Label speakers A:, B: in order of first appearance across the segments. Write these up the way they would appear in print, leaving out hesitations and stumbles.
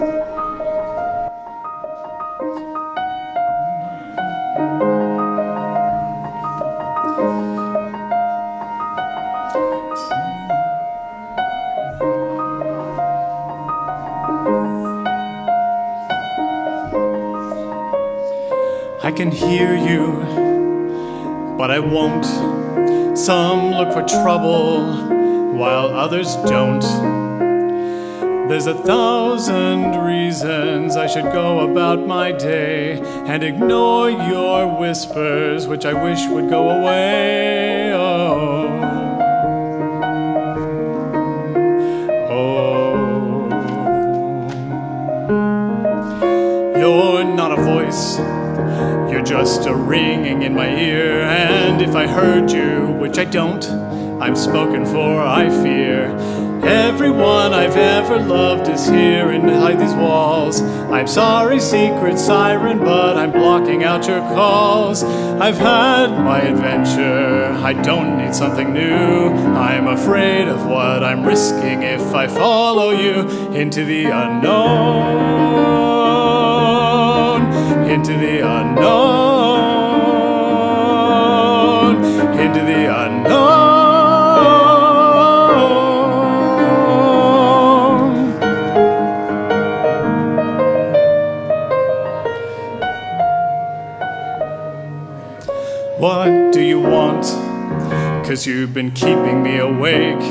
A: I can hear you, but I won't. Some look for trouble, while others don't. There's 1,000 reasons I should go about my day and ignore your whispers, which I wish would go away. You're not a voice. You're just a ringing in my ear, and if I heard you, which I don't, I'm spoken for, I fear. Everyone I've ever loved is here inside these walls. I'm sorry, secret siren, but I'm blocking out your calls. I've had my adventure, I don't need something new. I'm afraid of what I'm risking if I follow you into the unknown. Into the unknown, into the unknown. What do you want? 'Cause you've been keeping me awake.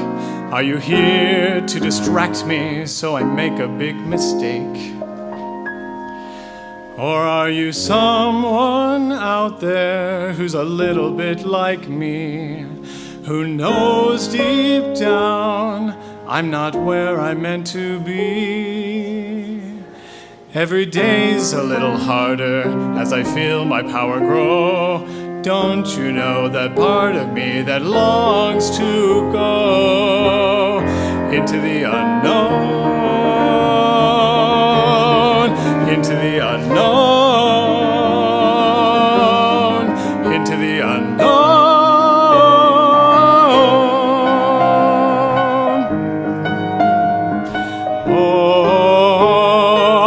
A: Are you here to distract me so I make a big mistake? Or are you someone out there who's a little bit like me, who knows deep down I'm not where I'm meant to be? Every day's a little harder as I feel my power grow. Don't you know that part of me that longs to go into the unknown? Into the unknown, into the unknown. Oh,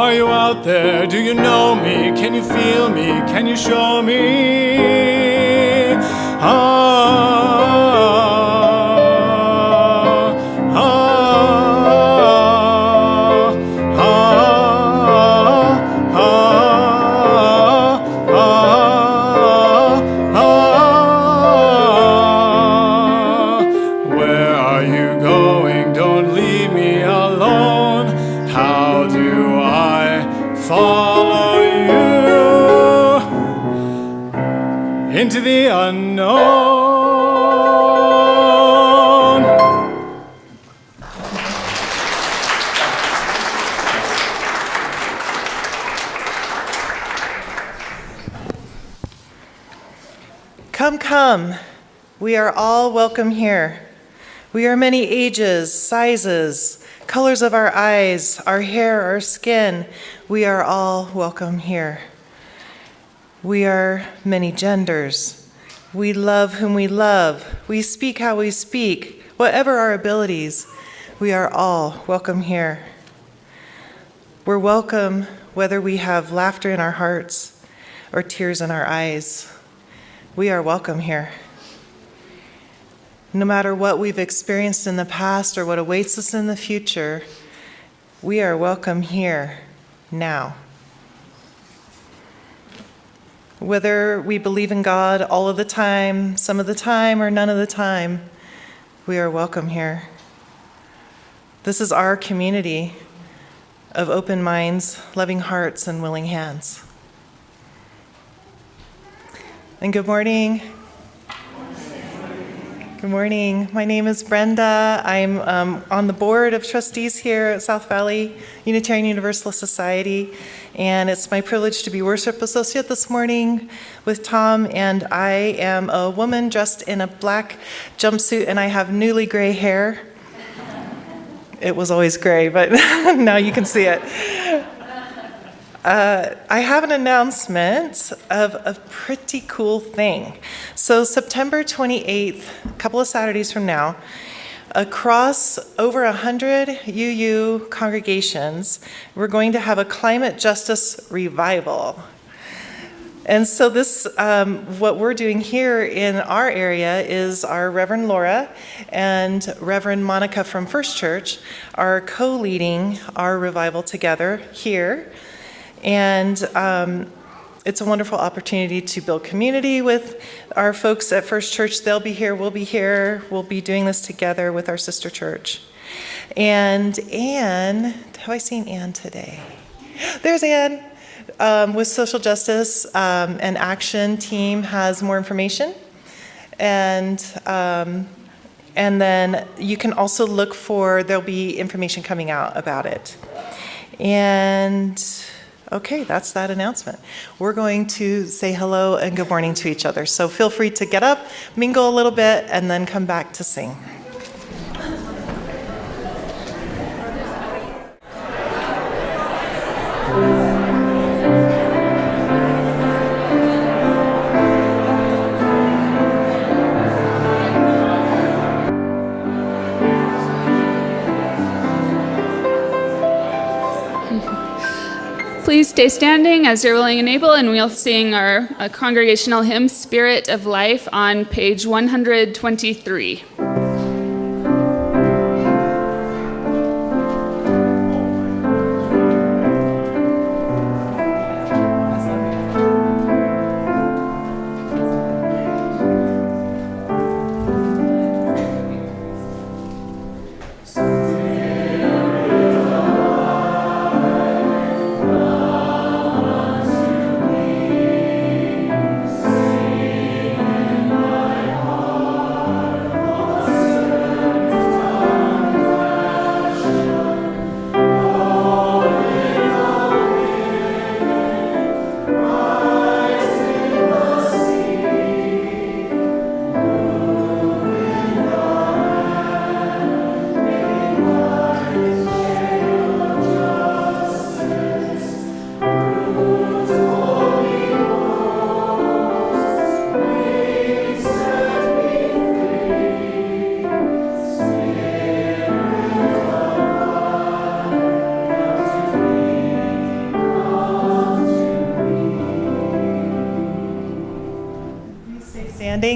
A: are you out there? Do you know me? Can you feel me? Can you show me? Into the unknown.
B: Come, come. We are all welcome here. We are many ages, sizes, colors of our eyes, our hair, our skin. We are all welcome here. We are many genders. We love whom we love. We speak how we speak. Whatever our abilities, we are all welcome here. We're welcome whether we have laughter in our hearts or tears in our eyes. We are welcome here. No matter what we've experienced in the past or what awaits us in the future, we are welcome here now. Whether we believe in God all of the time, some of the time, or none of the time, we are welcome here. This is our community of open minds, loving hearts, and willing hands. And good morning. Good morning. My name is Brenda. I'm on the board of trustees here at South Valley Unitarian Universalist Society, and it's my privilege to be worship associate this morning with Tom, and I am a woman dressed in a black jumpsuit, and I have newly gray hair. It was always gray, but now you can see it. I have an announcement of a pretty cool thing. So September 28th, a couple of Saturdays from now, Across over 100 UU congregations, we're going to have a climate justice revival. And so this, what we're doing here in our area is our Reverend Laura and Reverend Monica from First Church are co-leading our revival together here. And it's a wonderful opportunity to build community with our folks at First Church. They'll be here, we'll be here. We'll be doing this together with our sister church. And Anne, have I seen Anne today? There's Anne. With Social Justice and Action team has more information. And then you can also look for, there'll be information coming out about it. And okay, that's that announcement. We're going to say hello and good morning to each other. So feel free to get up, mingle a little bit, and then come back to sing.
C: Please stay standing as you're willing and able, and we'll sing our congregational hymn, Spirit of Life, on page 123.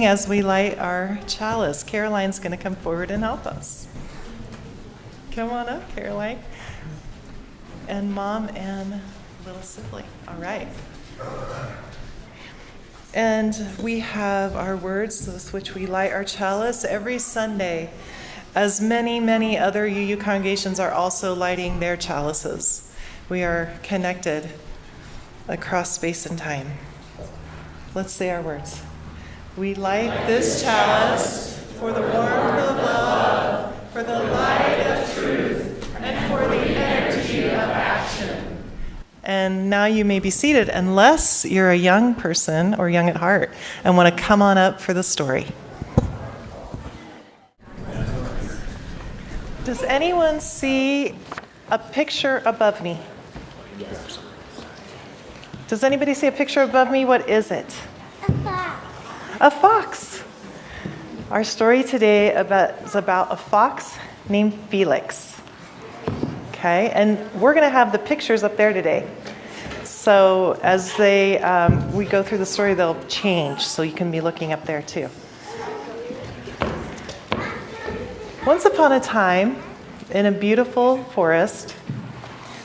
C: As we light our chalice, Caroline's going to come forward and help us. Come on up, Caroline. And Mom and little sibling. All right. And we have our words with which we light our chalice every Sunday, as many, many other UU congregations are also lighting their chalices. We are connected across space and time. Let's say our words. We light this chalice for the warmth of love, for the light of truth, and for the energy of action. And now you may be seated, unless you're a young person or young at heart and want to come on up for the story. Does anyone see a picture above me? Yes. Does anybody see a picture above me? What is it? A fox. Our story today is about a fox named Felix. Okay, and we're going to have the pictures up there today. So as we go through the story, they'll change, so you can be looking up there too. Once upon a time, in a beautiful forest,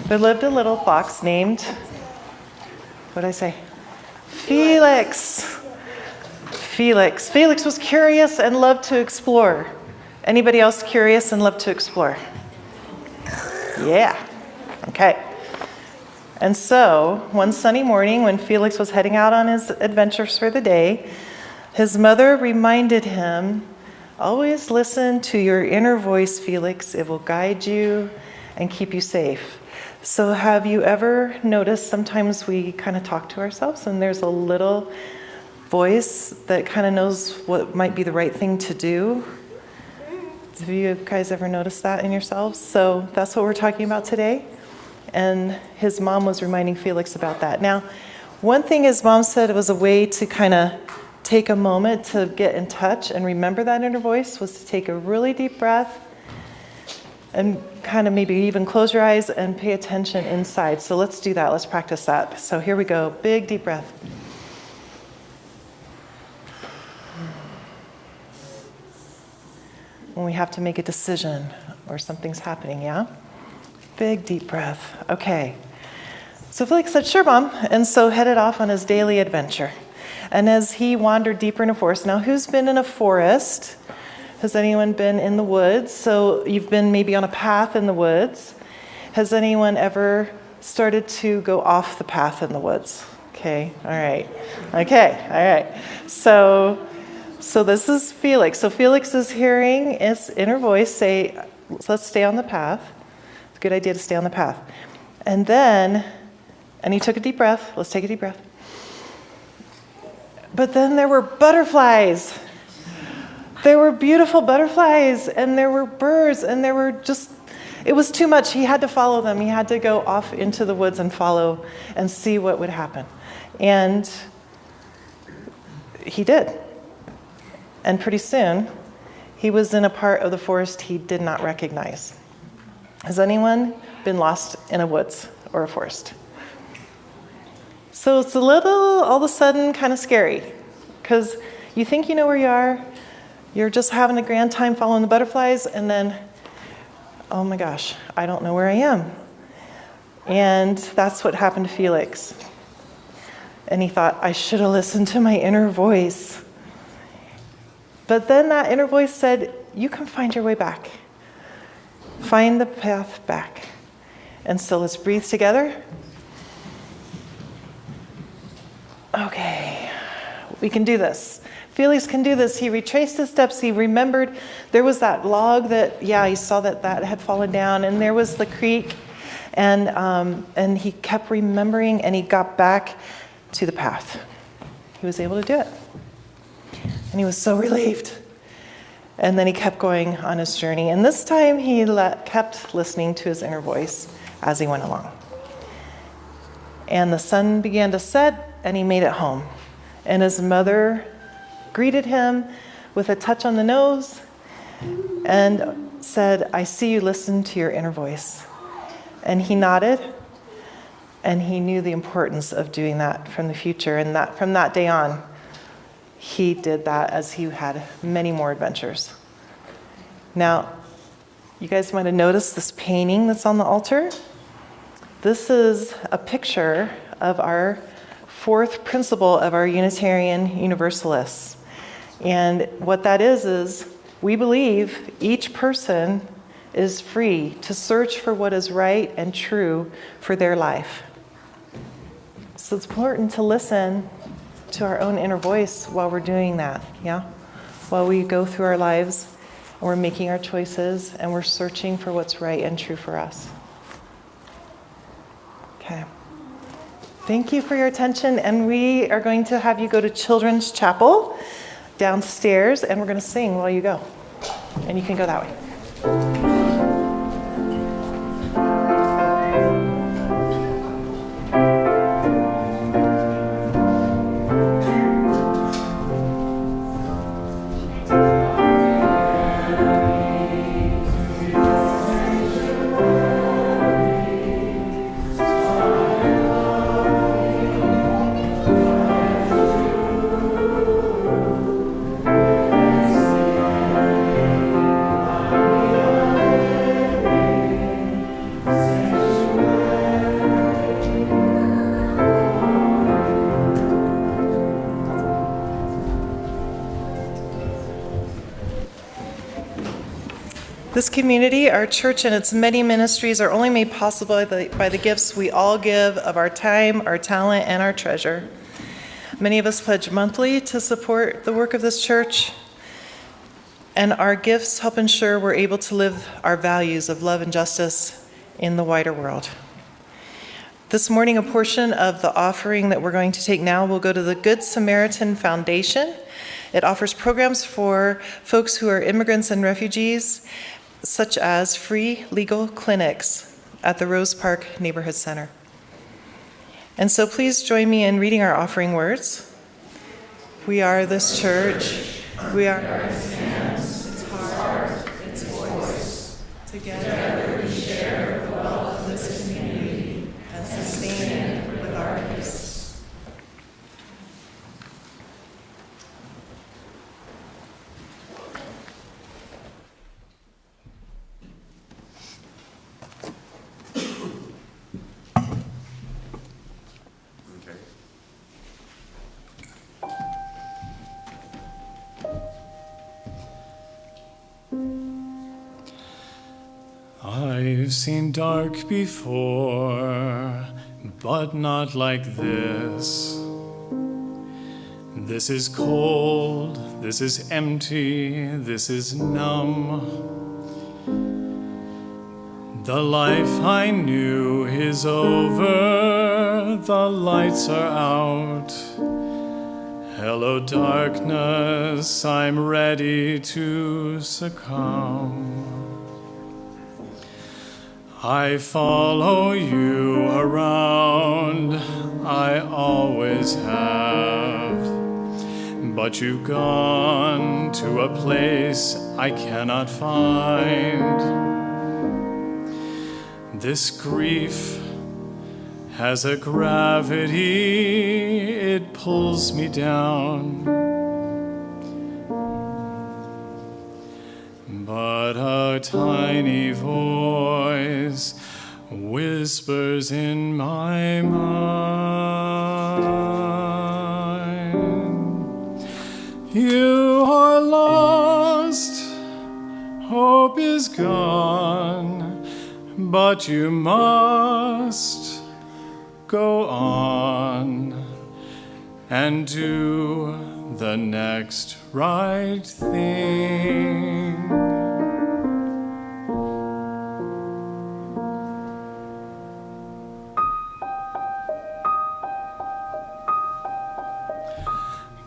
C: there lived a little fox named, what did I say? Felix. Felix was curious and loved to explore. Anybody else curious and loved to explore? Yeah. Okay. And so, one sunny morning when Felix was heading out on his adventures for the day, his mother reminded him, always listen to your inner voice, Felix. It will guide you and keep you safe. So have you ever noticed sometimes we kind of talk to ourselves and there's a little voice that kind of knows what might be the right thing to do? Have you guys ever noticed that in yourselves? So that's what we're talking about today. And his mom was reminding Felix about that. Now, one thing his mom said it was a way to kind of take a moment to get in touch and remember that inner voice was to take a really deep breath And kind of maybe even close your eyes and pay attention inside. So let's do that. Let's practice that. So here we go. Big, deep breath. When we have to make a decision or something's happening, yeah? Big, deep breath. Okay. So Felix said, sure, Mom. And so headed off on his daily adventure. And as he wandered deeper in a forest, now who's been in a forest? Has anyone been in the woods? So you've been maybe on a path in the woods. Has anyone ever started to go off the path in the woods? Okay, all right. Okay, all right. So this is Felix. So Felix is hearing his inner voice say, let's stay on the path. It's a good idea to stay on the path. And he took a deep breath. Let's take a deep breath. But then there were butterflies. There were beautiful butterflies, and there were birds, and it was too much. He had to follow them. He had to go off into the woods and follow and see what would happen. And he did. And pretty soon, he was in a part of the forest he did not recognize. Has anyone been lost in a woods or a forest? So it's a little, all of a sudden, kind of scary, because you think you know where you are, you're just having a grand time following the butterflies, and then, oh my gosh, I don't know where I am. And that's what happened to Felix. And he thought, I should have listened to my inner voice. But then that inner voice said, you can find your way back. Find the path back. And so let's breathe together. Okay, we can do this. Felix can do this. He retraced his steps. He remembered there was that log that, he saw that had fallen down, and there was the creek, and he kept remembering, and he got back to the path. He was able to do it. And he was so relieved. And then he kept going on his journey. And this time he kept listening to his inner voice as he went along. And the sun began to set, and he made it home. And his mother greeted him with a touch on the nose and said, I see you listen to your inner voice. And he nodded, and he knew the importance of doing that from the future. And that from that day on, he did that as he had many more adventures. Now, you guys might have noticed this painting that's on the altar. This is a picture of our fourth principle of our Unitarian Universalists. And what that is we believe each person is free to search for what is right and true for their life. So it's important to listen to our own inner voice while we're doing that, While we go through our lives and we're making our choices and we're searching for what's right and true for us. Okay. Thank you for your attention, and we are going to have you go to Children's Chapel downstairs, and we're going to sing while you go. And you can go that way. This community, our church, and its many ministries are only made possible by the gifts we all give of our time, our talent, and our treasure. Many of us pledge monthly to support the work of this church, and our gifts help ensure we're able to live our values of love and justice in the wider world. This morning, a portion of the offering that we're going to take now will go to the Good Samaritan Foundation. It offers programs for folks who are immigrants and refugees, such as free legal clinics at the Rose Park Neighborhood Center. And so please join me in reading our offering words. We are this church. We are its hands, its heart, its voice.
B: Together we share the wealth of this community and sustain it with our peace.
A: I've seen dark before, but not like this. This is cold, this is empty, this is numb. The life I knew is over, the lights are out. Hello, darkness, I'm ready to succumb. I follow you around, I always have. But you've gone to a place I cannot find. This grief has a gravity, it pulls me down. But a tiny voice whispers in my mind. You are lost, hope is gone, but you must go on and do the next right thing.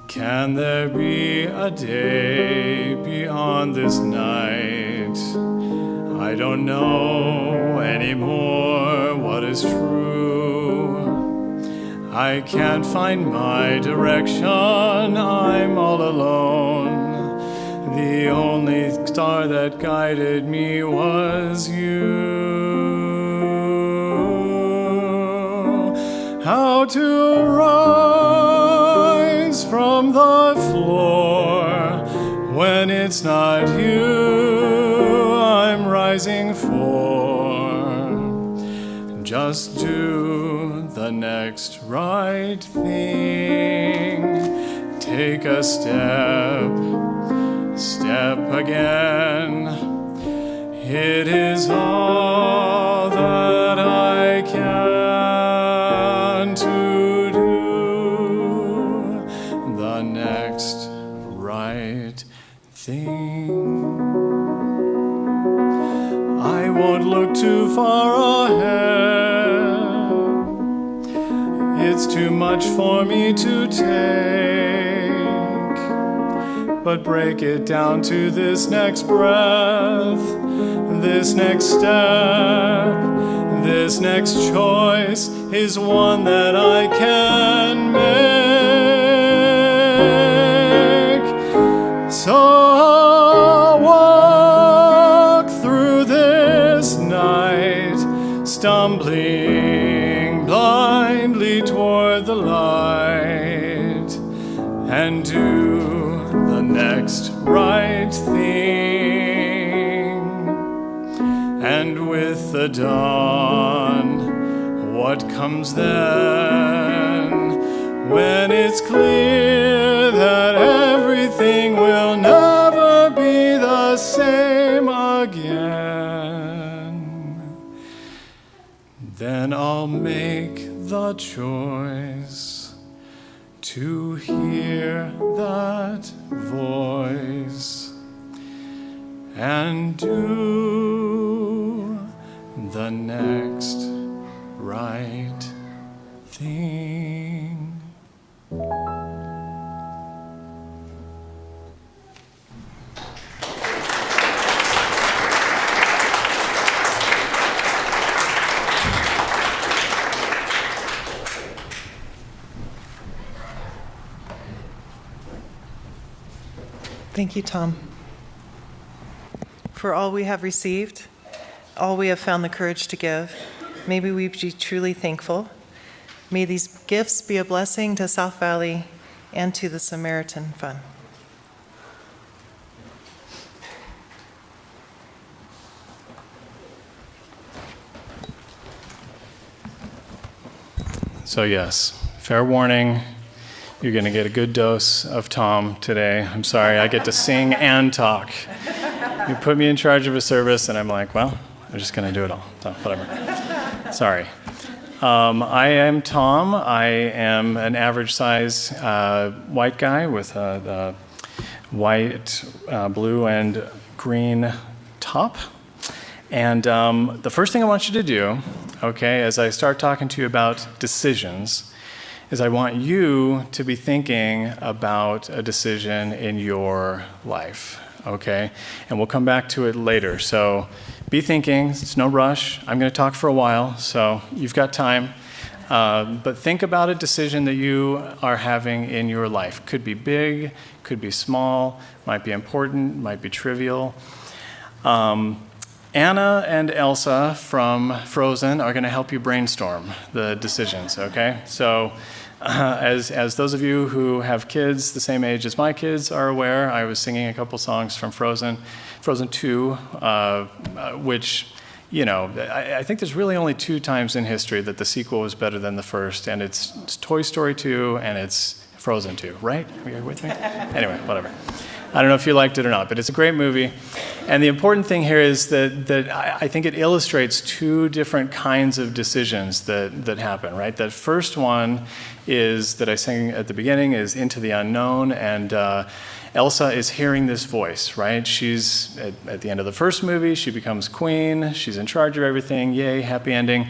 A: Can there be a day beyond this night? I don't know anymore what is true. I can't find my direction, I'm all alone. The only star that guided me was you. How to rise from the floor when it's not you I'm rising for. Just do the next right thing. Take a step again. It is all that I can to do the next right thing. I won't look too far ahead. It's too much for me to take. But break it down to this next breath, this next step, this next choice is one that I can make. So I'll walk through this night, stumbling blindly toward the light, and do the next right thing. And with the dawn, what comes then? When it's clear that everything will never be the same again, then I'll make the choice to hear that voice and do the next right thing.
B: Thank you, Tom. For all we have received, all we have found the courage to give. May we be truly thankful. May these gifts be a blessing to South Valley and to the Samaritan Fund.
A: So yes, fair warning, you're going to get a good dose of Tom today. I'm sorry, I get to sing and talk. You put me in charge of a service, and I'm like, well, I'm just going to do it all. So whatever. Sorry. I am Tom. I am an average size white guy with a white, blue, and green top. And the first thing I want you to do, okay, as I start talking to you about decisions, is I want you to be thinking about a decision in your life, okay? And we'll come back to it later. So be thinking. It's no rush. I'm going to talk for a while, so you've got time. But think about a decision that you are having in your life. Could be big, could be small, might be important, might be trivial. Anna and Elsa from Frozen are going to help you brainstorm the decisions, okay? So as those of you who have kids the same age as my kids are aware, I was singing a couple songs from Frozen 2, which, you know, I think there's really only 2 times in history that the sequel was better than the first, and it's Toy Story 2 and it's Frozen 2, right? Are you with me? Anyway, whatever. I don't know if you liked it or not, but it's a great movie. And the important thing here is that I think it illustrates 2 different kinds of decisions that happen, right? That first one is, that I sang at the beginning, is Into the Unknown, and Elsa is hearing this voice, right? She's, at the end of the first movie, she becomes queen, she's in charge of everything, yay, happy ending.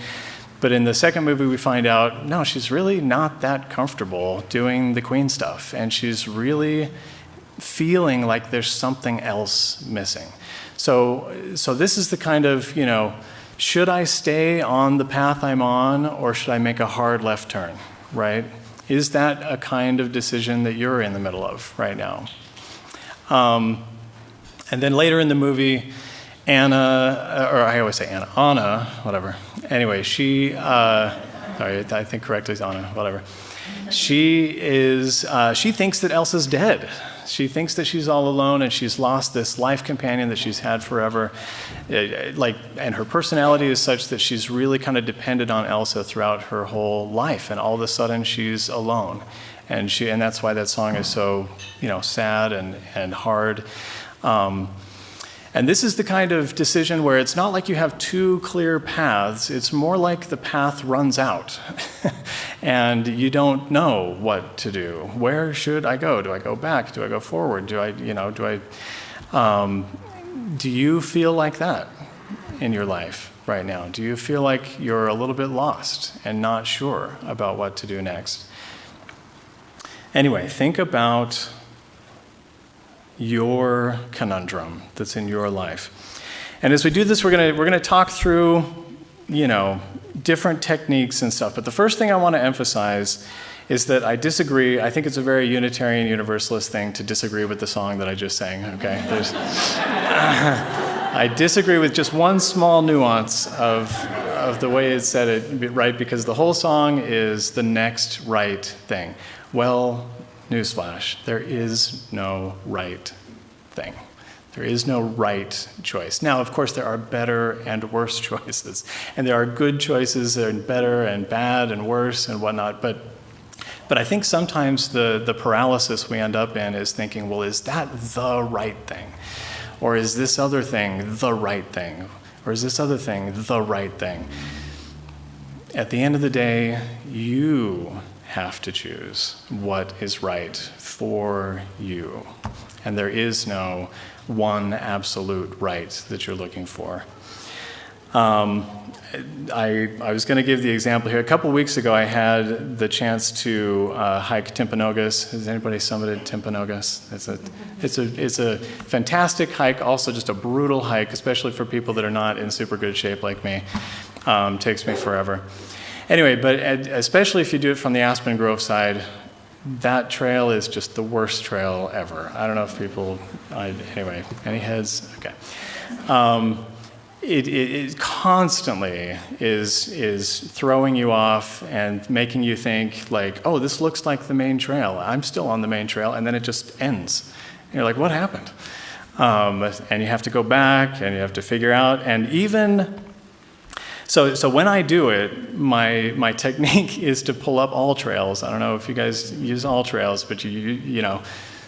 A: But in the second movie, we find out, no, she's really not that comfortable doing the queen stuff, and she's really feeling like there's something else missing. So this is the kind of, you know, should I stay on the path I'm on, or should I make a hard left turn, right? Is that a kind of decision that you're in the middle of right now? And then later in the movie, Anna, whatever. Anyway, she, sorry, I think correctly is Anna, whatever. She thinks that Elsa's dead. She thinks that she's all alone and she's lost this life companion that she's had forever. And her personality is such that she's really kind of depended on Elsa throughout her whole life, and all of a sudden she's alone. And that's why that song is so, you know, sad and hard. And this is the kind of decision where it's not like you have 2 clear paths. It's more like the path runs out and you don't know what to do. Where should I go? Do I go back? Do I go forward? Do you feel like that in your life right now? Do you feel like you're a little bit lost and not sure about what to do next? Anyway, think about your conundrum that's in your life. And as we do this, we're gonna talk through, you know, different techniques and stuff. But the first thing I want to emphasize is that I disagree. I think it's a very Unitarian Universalist thing to disagree with the song that I just sang, okay? I disagree with just one small nuance of the way it said it, right? Because the whole song is the next right thing. Well, newsflash, there is no right thing. There is no right choice. Now, of course, there are better and worse choices, and there are good choices that are better and bad and worse and whatnot, but I think sometimes the paralysis we end up in is thinking, well, is that the right thing? Or is this other thing the right thing? Or is this other thing the right thing? At the end of the day, you have to choose what is right for you. And there is no one absolute right that you're looking for. I was going to give the example here. A couple weeks ago, I had the chance to hike Timpanogos. Has anybody summited Timpanogos? It's a fantastic hike, also just a brutal hike, especially for people that are not in super good shape like me. Takes me forever. Anyway, but especially if you do it from the Aspen Grove side, that trail is just the worst trail ever. I don't know if people, anyway, any heads? Okay. it constantly is throwing you off and making you think like, oh, this looks like the main trail. I'm still on the main trail, and then it just ends. And you're like, what happened? And you have to go back, and you have to figure out, and even, so when I do it, my technique is to pull up all trails. I don't know if you guys use all trails, but you know,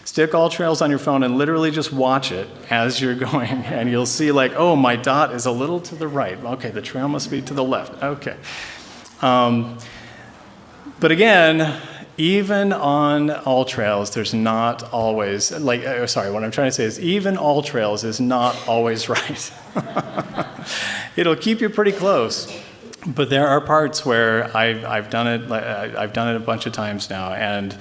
A: stick all trails on your phone and literally just watch it as you're going, and you'll see like, oh, my dot is a little to the right. Okay, the trail must be to the left. Okay. But again, even on all trails, there's not always, what I'm trying to say is even all trails is not always right. It'll keep you pretty close. But there are parts where I've done it a bunch of times now, and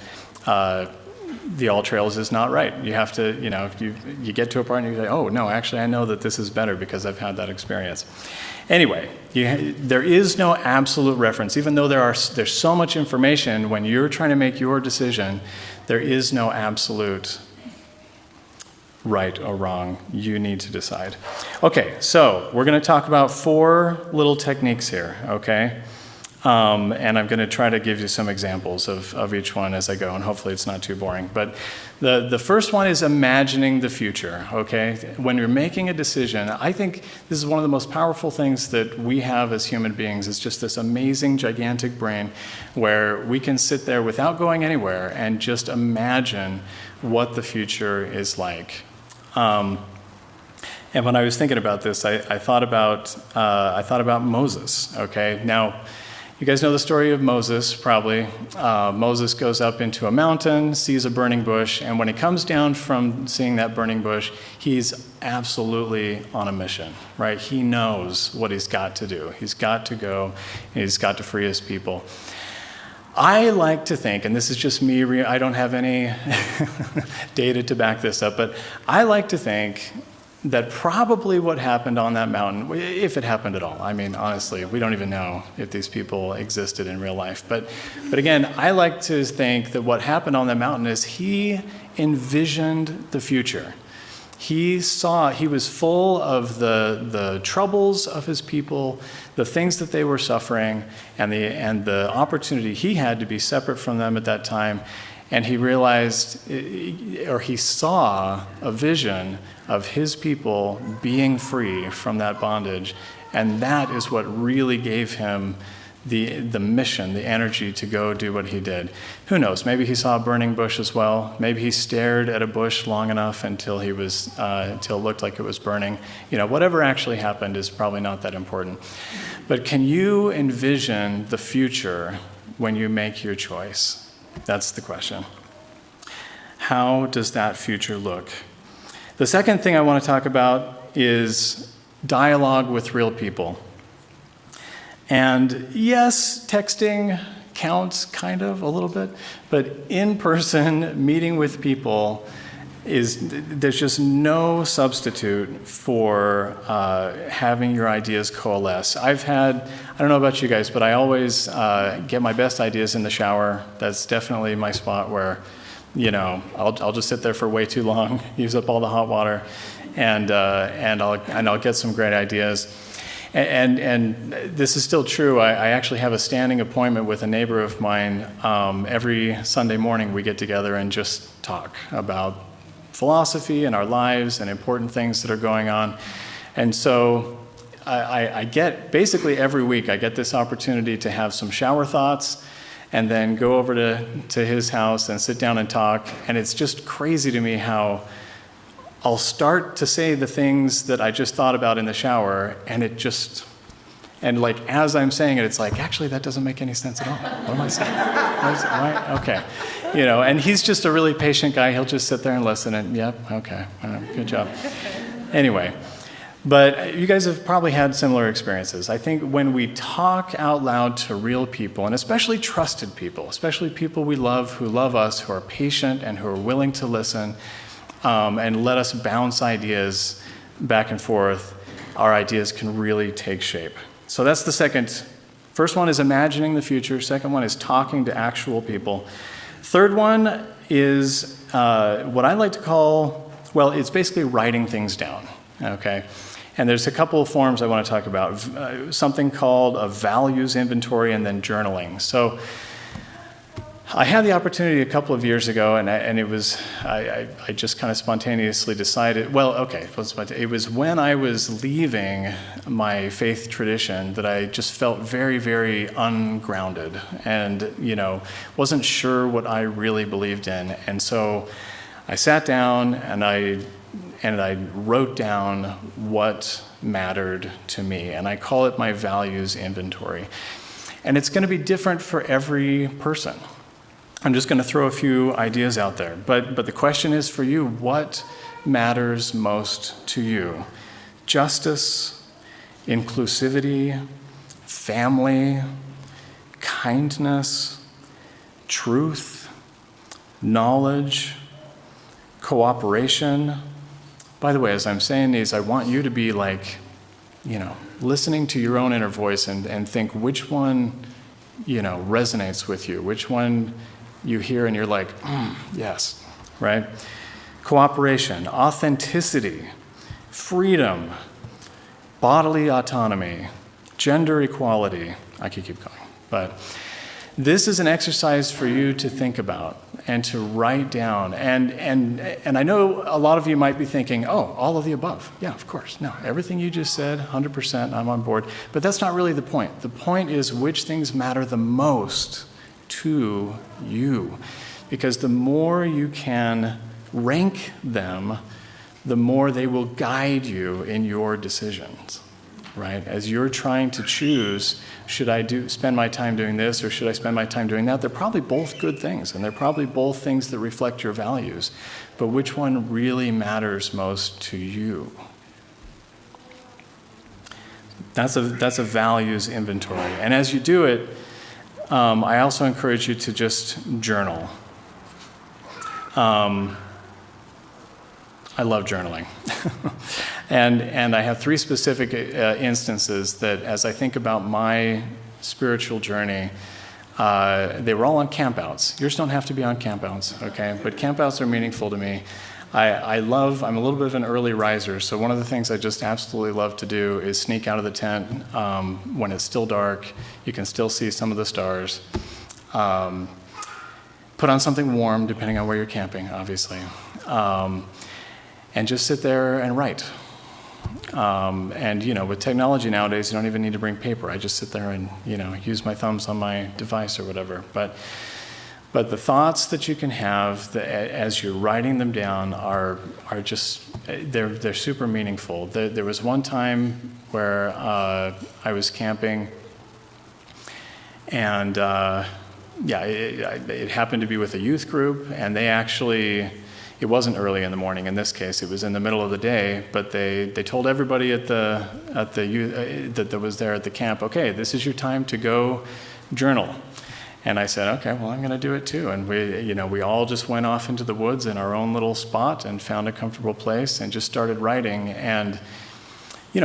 A: the all trails is not right. You have to, you know, you get to a part and you say, oh, no, actually, I know that this is better because I've had that experience. Anyway, there is no absolute reference. Even though there's so much information, when you're trying to make your decision, there is no absolute right or wrong. You need to decide. Okay, so we're going to talk about 4 little techniques here, okay? And I'm going to try to give you some examples of each one as I go, and hopefully it's not too boring. But the first one is imagining the future, okay? When you're making a decision, I think this is one of the most powerful things that we have as human beings. It's just this amazing, gigantic brain where we can sit there without going anywhere and just imagine what the future is like. And when I was thinking about this, I thought about Moses, okay? Now, you guys know the story of Moses, probably. Moses goes up into a mountain, sees a burning bush, and when he comes down from seeing that burning bush, he's absolutely on a mission, right? He knows what he's got to do. He's got to go, and he's got to free his people. I like to think, and this is just me, I don't have any data to back this up, but I like to think that probably what happened on that mountain, if it happened at all, I mean, honestly, we don't even know if these people existed in real life. But again, I like to think that what happened on that mountain is he envisioned the future. He was full of the troubles of his people, the things that they were suffering, and the opportunity he had to be separate from them at that time. And he realized, or he saw a vision of his people being free from that bondage. And that is what really gave him the mission, the energy to go do what he did. Who knows? Maybe he saw a burning bush as well. Maybe he stared at a bush long enough until it looked like it was burning. You know, whatever actually happened is probably not that important. But can you envision the future when you make your choice? That's the question. How does that future look? The second thing I want to talk about is dialogue with real people. And yes, texting counts kind of a little bit, but in-person meeting with people there's just no substitute for having your ideas coalesce. I don't know about you guys, but I always get my best ideas in the shower. That's definitely my spot where, you know, I'll just sit there for way too long, use up all the hot water, and I'll get some great ideas. And this is still true. I actually have a standing appointment with a neighbor of mine. Every Sunday morning we get together and just talk about philosophy and our lives and important things that are going on. And so I get, basically every week, I get this opportunity to have some shower thoughts and then go over to his house and sit down and talk. And it's just crazy to me how I'll start to say the things that I just thought about in the shower, and like as I'm saying it, it's like, actually, that doesn't make any sense at all. What am I saying? Okay. You know, and he's just a really patient guy. He'll just sit there and listen and, yep, okay, good job. Anyway, but you guys have probably had similar experiences. I think when we talk out loud to real people, and especially trusted people, especially people we love, who love us, who are patient and who are willing to listen, and let us bounce ideas back and forth, our ideas can really take shape. So that's the second. First one is imagining the future. Second one is talking to actual people. Third one is what I like to call, well, it's basically writing things down, okay? And there's a couple of forms I want to talk about, something called a values inventory and then journaling. So I had the opportunity a couple of years ago, and it was, I just kind of spontaneously decided, it was when I was leaving my faith tradition that I just felt very, very ungrounded and, wasn't sure what I really believed in. And so I sat down and I wrote down what mattered to me, and I call it my values inventory. And it's going to be different for every person. I'm just going to throw a few ideas out there. But the question is for you, what matters most to you? Justice, inclusivity, family, kindness, truth, knowledge, cooperation. By the way, as I'm saying these, I want you to be listening to your own inner voice and think which one, resonates with you, which one you hear and you're like, yes, right? Cooperation, authenticity, freedom, bodily autonomy, gender equality. I could keep going, but this is an exercise for you to think about and to write down. And I know a lot of you might be thinking, oh, all of the above. Yeah, of course. No, everything you just said, 100%, I'm on board. But that's not really the point. The point is which things matter the most to you, because the more you can rank them, the more they will guide you in your decisions, right? As you're trying to choose, should I spend my time doing this or should I spend my time doing that? They're probably both good things, and they're probably both things that reflect your values, but which one really matters most to you? That's a values inventory. And as you do it, I also encourage you to just journal. I love journaling. and I have 3 specific instances that as I think about my spiritual journey, they were all on campouts. Yours don't have to be on campouts, okay? But campouts are meaningful to me. I'm a little bit of an early riser, so one of the things I just absolutely love to do is sneak out of the tent when it's still dark. You can still see some of the stars. Put on something warm, depending on where you're camping, obviously. And just sit there and write. And with technology nowadays, you don't even need to bring paper. I just sit there and, use my thumbs on my device or whatever. But the thoughts that you can have as you're writing them down are just, they're super meaningful. There was one time where I was camping, and it happened to be with a youth group, and they actually, it wasn't early in the morning in this case, it was in the middle of the day, but they told everybody that was there at the camp, okay, this is your time to go journal. And I said, okay, well, I'm going to do it too. And we all just went off into the woods in our own little spot and found a comfortable place and just started writing. And,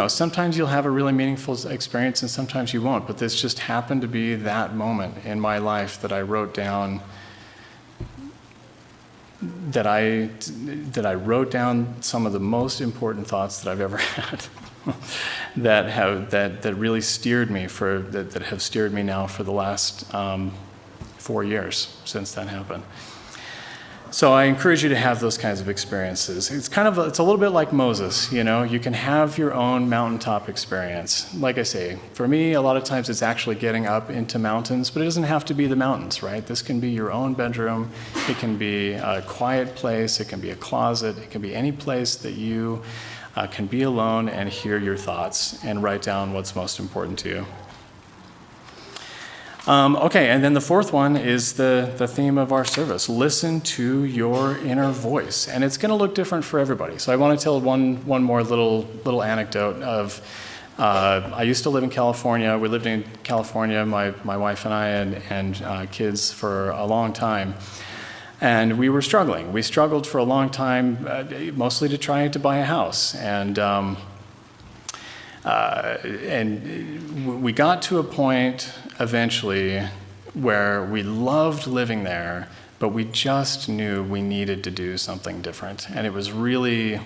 A: sometimes you'll have a really meaningful experience and sometimes you won't. But this just happened to be that moment in my life that I wrote down, that I wrote down some of the most important thoughts that I've ever had. that really steered me that have steered me now for the last 4 years since that happened. So I encourage you to have those kinds of experiences. It's a little bit like Moses, you can have your own mountaintop experience. Like I say, for me, a lot of times it's actually getting up into mountains, but it doesn't have to be the mountains, right? This can be your own bedroom. It can be a quiet place. It can be a closet. It can be any place that you can be alone and hear your thoughts and write down what's most important to you. Okay, and then the fourth one is the theme of our service. Listen to your inner voice. And it's going to look different for everybody. So I want to tell one more little anecdote of, I used to live in California. We lived in California, my wife and I, and kids for a long time. And we were struggling. We struggled for a long time, mostly to try to buy a house. And we got to a point eventually where we loved living there, but we just knew we needed to do something different. And it was really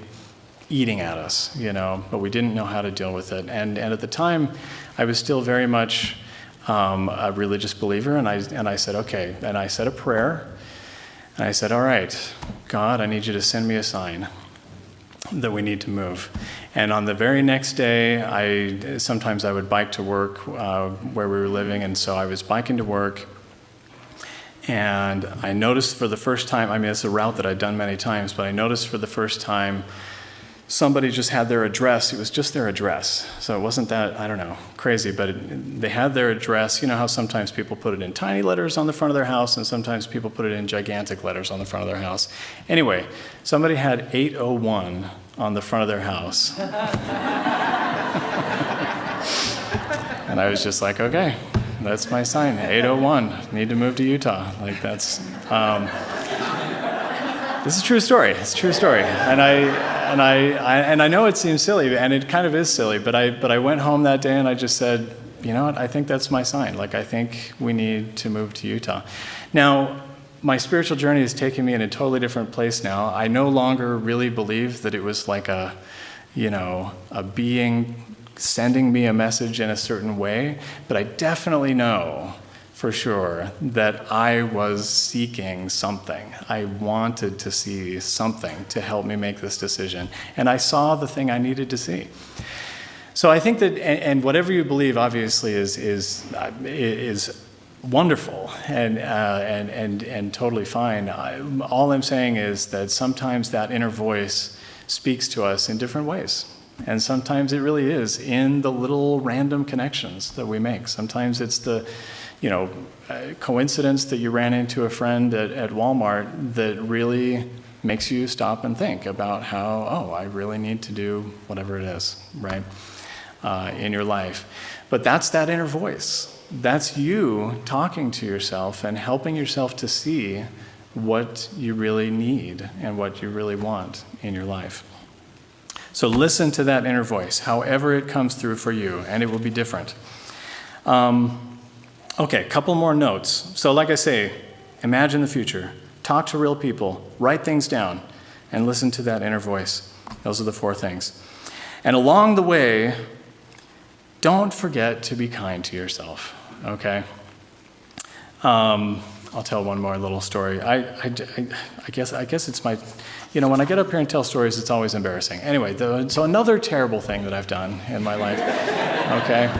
A: eating at us, but we didn't know how to deal with it. And at the time, I was still very much a religious believer, and I said, okay, and I said a prayer, and I said, all right, God, I need you to send me a sign that we need to move. And on the very next day, sometimes I would bike to work where we were living, and so I was biking to work, and I noticed for the first time, it's a route that I'd done many times, but I noticed for the first time somebody just had their address. It was just their address. So it wasn't that, crazy, but they had their address. You know how sometimes people put it in tiny letters on the front of their house, and sometimes people put it in gigantic letters on the front of their house. Anyway, somebody had 801 on the front of their house. And I was just like, okay, that's my sign, 801, need to move to Utah. This is a true story. It's a true story. And I know it seems silly, and it kind of is silly, but I went home that day and I just said, you know what, I think that's my sign. I think we need to move to Utah. Now, my spiritual journey has taken me in a totally different place now. I no longer really believe that it was like a being sending me a message in a certain way, but I definitely know for sure that I was seeking something. I wanted to see something to help me make this decision, and I saw the thing I needed to see. So I think that, and whatever you believe, obviously, is wonderful and totally fine. All I'm saying is that sometimes that inner voice speaks to us in different ways. And sometimes it really is in the little random connections that we make. Sometimes it's the coincidence that you ran into a friend at Walmart that really makes you stop and think about how, I really need to do whatever it is, right, in your life. But that's that inner voice. That's you talking to yourself and helping yourself to see what you really need and what you really want in your life. So listen to that inner voice, however it comes through for you, and it will be different. Okay, a couple more notes. So like I say, imagine the future. Talk to real people. Write things down and listen to that inner voice. Those are the 4 things. And along the way, don't forget to be kind to yourself, okay? I'll tell one more little story. I guess it's my... when I get up here and tell stories, it's always embarrassing. Anyway, so another terrible thing that I've done in my life, okay,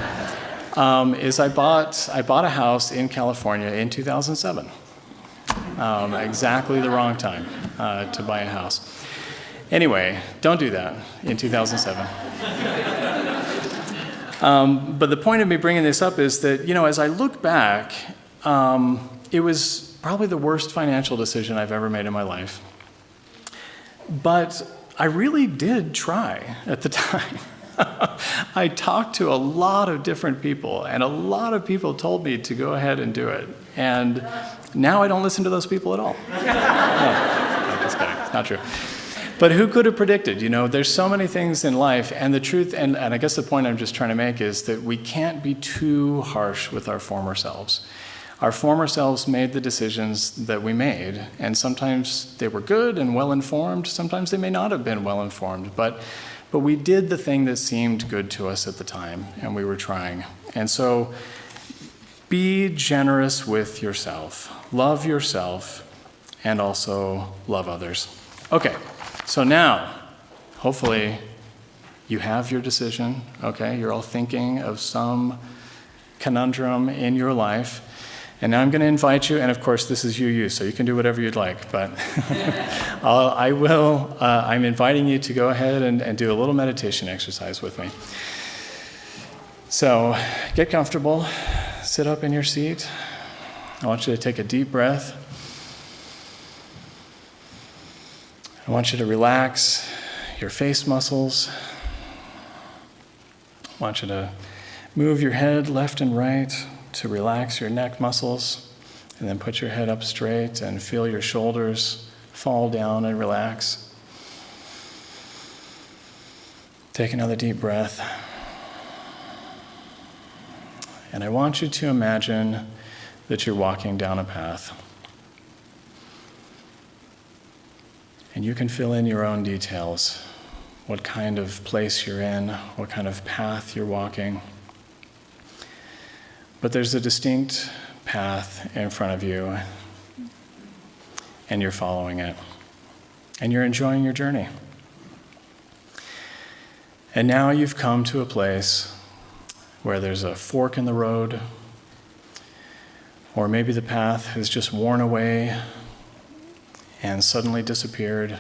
A: is I bought a house in California in 2007. Exactly the wrong time to buy a house. Anyway, don't do that in 2007. But the point of me bringing this up is that, as I look back, it was probably the worst financial decision I've ever made in my life. But I really did try at the time. I talked to a lot of different people, and a lot of people told me to go ahead and do it. And now I don't listen to those people at all. No, just kidding. It's not true. But who could have predicted? There's so many things in life, and the truth, and I guess the point I'm just trying to make is that we can't be too harsh with our former selves. Our former selves made the decisions that we made, and sometimes they were good and well-informed, sometimes they may not have been well-informed, but we did the thing that seemed good to us at the time, and we were trying. And so be generous with yourself, love yourself, and also love others. Okay, so now, hopefully, you have your decision, okay? You're all thinking of some conundrum in your life. And now I'm going to invite you, and of course this is you, so you can do whatever you'd like, but I'm inviting you to go ahead and do a little meditation exercise with me. So get comfortable, sit up in your seat. I want you to take a deep breath. I want you to relax your face muscles. I want you to move your head left and right to relax your neck muscles, and then put your head up straight and feel your shoulders fall down and relax. Take another deep breath. And I want you to imagine that you're walking down a path. And you can fill in your own details, what kind of place you're in, what kind of path you're walking. But there's a distinct path in front of you, and you're following it, and you're enjoying your journey. And now you've come to a place where there's a fork in the road, or maybe the path has just worn away and suddenly disappeared,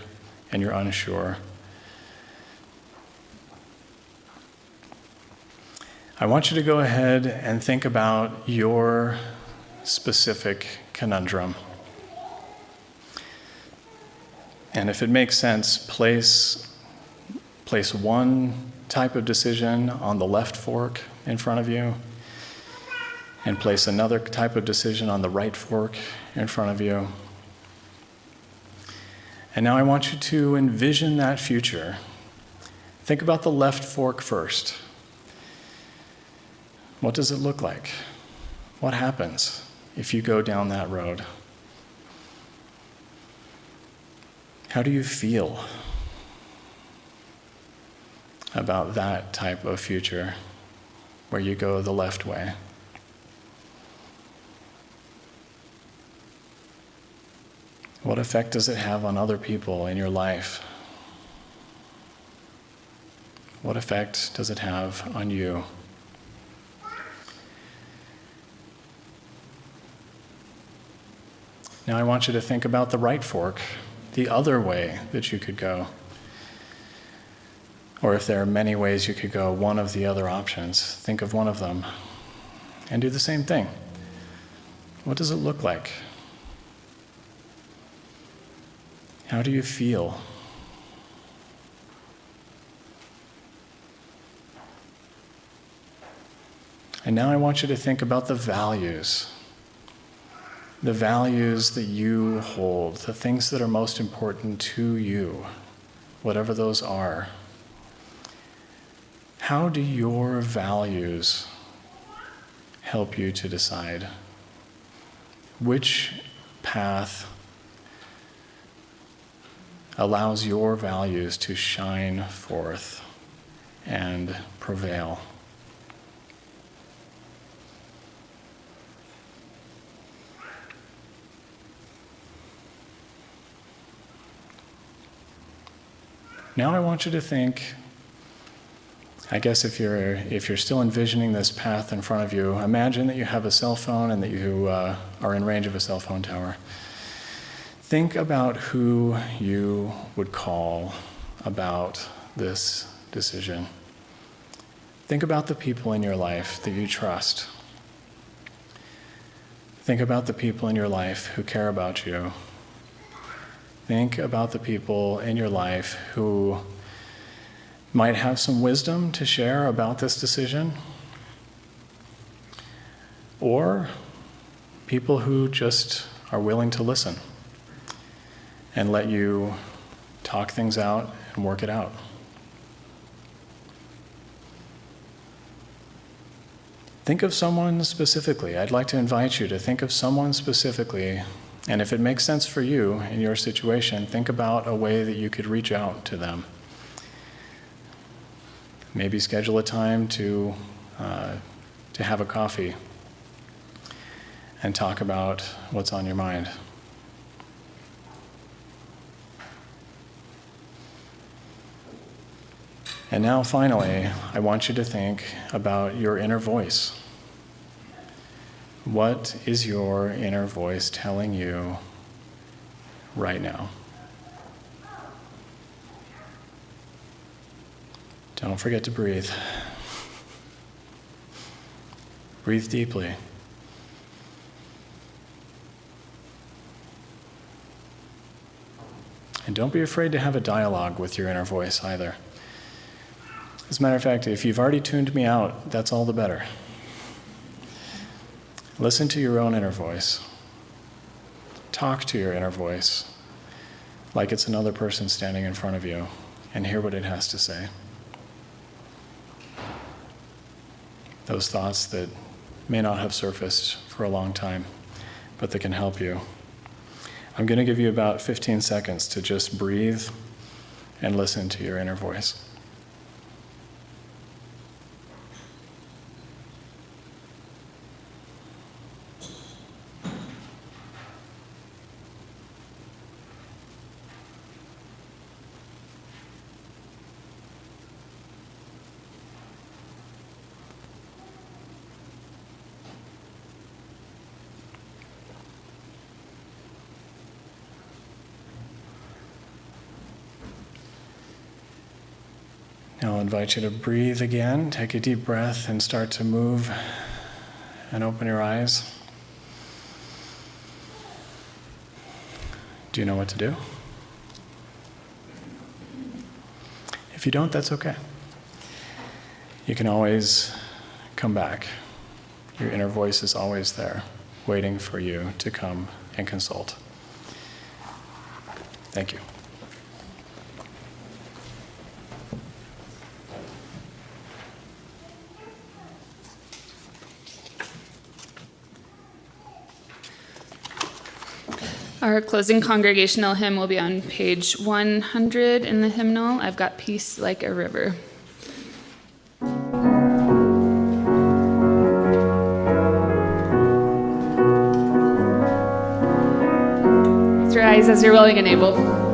A: and you're unsure. I want you to go ahead and think about your specific conundrum. And if it makes sense, place one type of decision on the left fork in front of you, and place another type of decision on the right fork in front of you. And now I want you to envision that future. Think about the left fork first. What does it look like? What happens if you go down that road? How do you feel about that type of future where you go the left way? What effect does it have on other people in your life? What effect does it have on you? Now I want you to think about the right fork, the other way that you could go. Or if there are many ways you could go, one of the other options, think of one of them and do the same thing. What does it look like? How do you feel? And now I want you to think about the values that you hold, the things that are most important to you, whatever those are. How do your values help you to decide which path allows your values to shine forth and prevail? Now I want you to think, I guess if you're still envisioning this path in front of you, imagine that you have a cell phone and that you are in range of a cell phone tower. Think about who you would call about this decision. Think about the people in your life that you trust. Think about the people in your life who care about you. Think about the people in your life who might have some wisdom to share about this decision, or people who just are willing to listen and let you talk things out and work it out. Think of someone specifically. I'd like to invite you to think of someone specifically, and if it makes sense for you in your situation, think about a way that you could reach out to them. Maybe schedule a time to have a coffee and talk about what's on your mind. And now finally, I want you to think about your inner voice. What is your inner voice telling you right now? Don't forget to breathe. Breathe deeply. And don't be afraid to have a dialogue with your inner voice either. As a matter of fact, if you've already tuned me out, that's all the better. Listen to your own inner voice. Talk to your inner voice like it's another person standing in front of you, and hear what it has to say. Those thoughts that may not have surfaced for a long time, but that can help you. I'm going to give you about 15 seconds to just breathe and listen to your inner voice. Now I'll invite you to breathe again. Take a deep breath and start to move and open your eyes. Do you know what to do? If you don't, that's okay. You can always come back. Your inner voice is always there, waiting for you to come and consult. Thank you.
D: Our closing congregational hymn will be on page 100 in the hymnal. I've got Peace Like a River. Close your eyes as you're willing and able.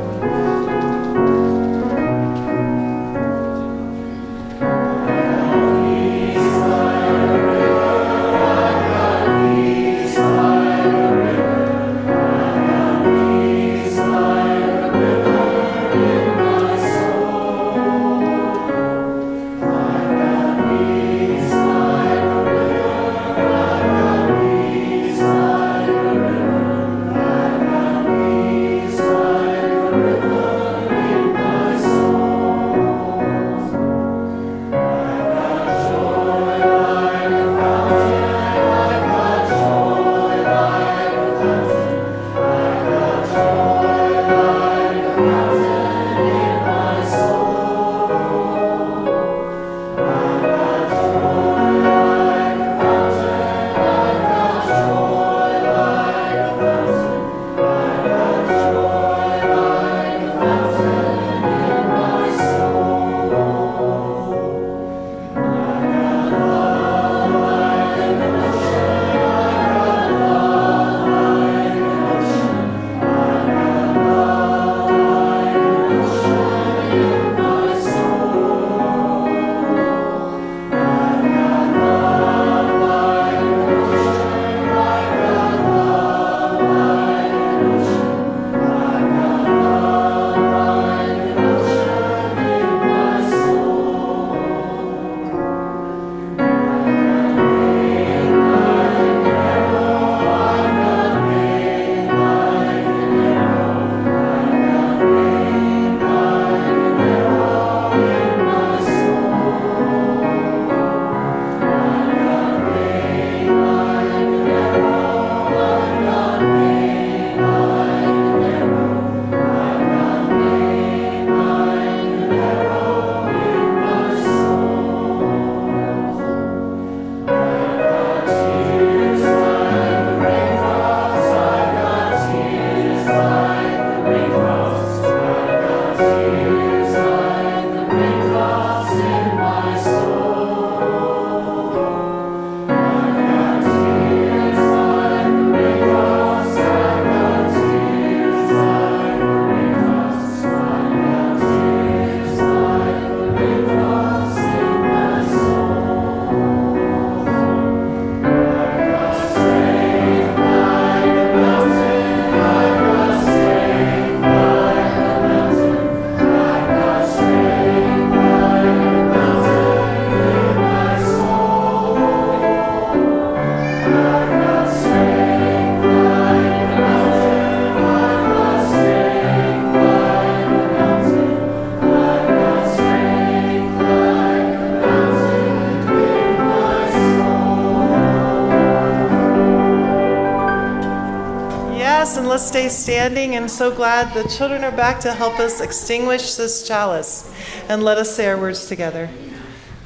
B: let's stay standing. I'm so glad the children are back to help us extinguish this chalice. And let us say our words together.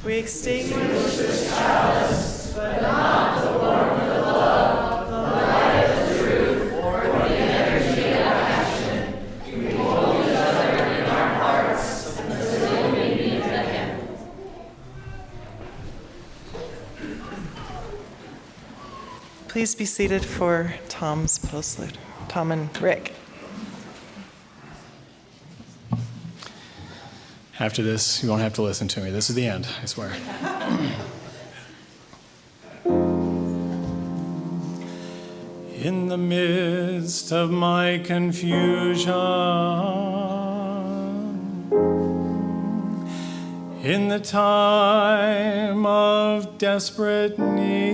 B: We extinguish this chalice, but not the warmth of love, the light of truth, or the energy of action. We hold each other in our hearts, Please be seated for Tom's postlude. Tom and Rick.
A: After this, you won't have to listen to me. This is the end, I swear. In the midst of my confusion, in the time of desperate need,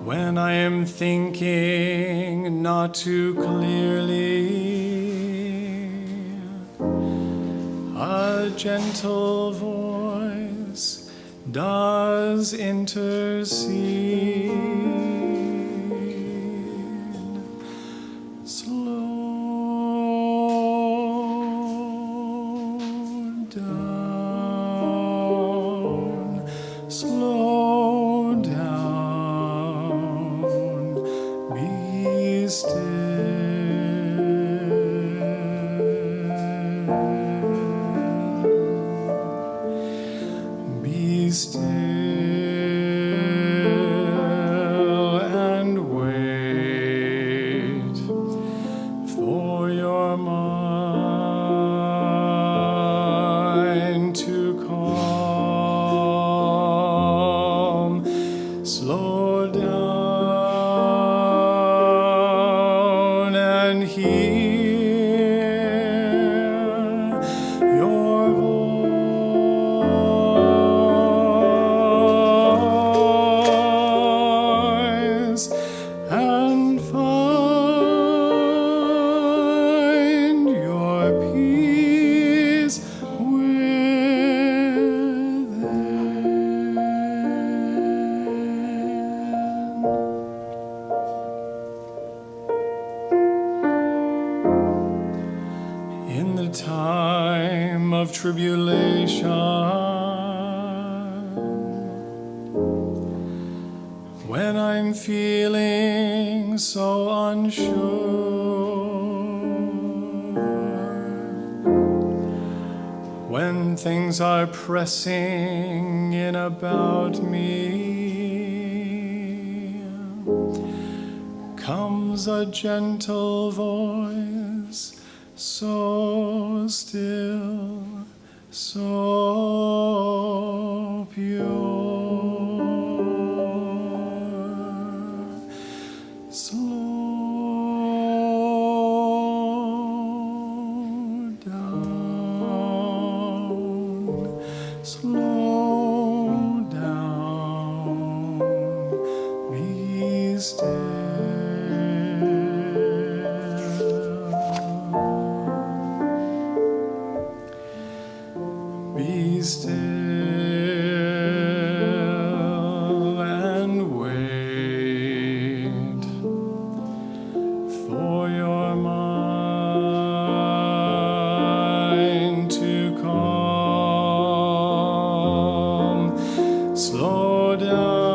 A: when I am thinking not too clearly, a gentle voice does intercede. Slow down, slow down, be still. Be still and wait for your mind to calm. Slow down and hear your voice and find your peace within. In the time of tribulation, when I'm feeling so unsure, when things are pressing in about me, comes a gentle voice, so still, so pure. Slow down, slow down, be still. Be still and wait for your mind to calm. Slow down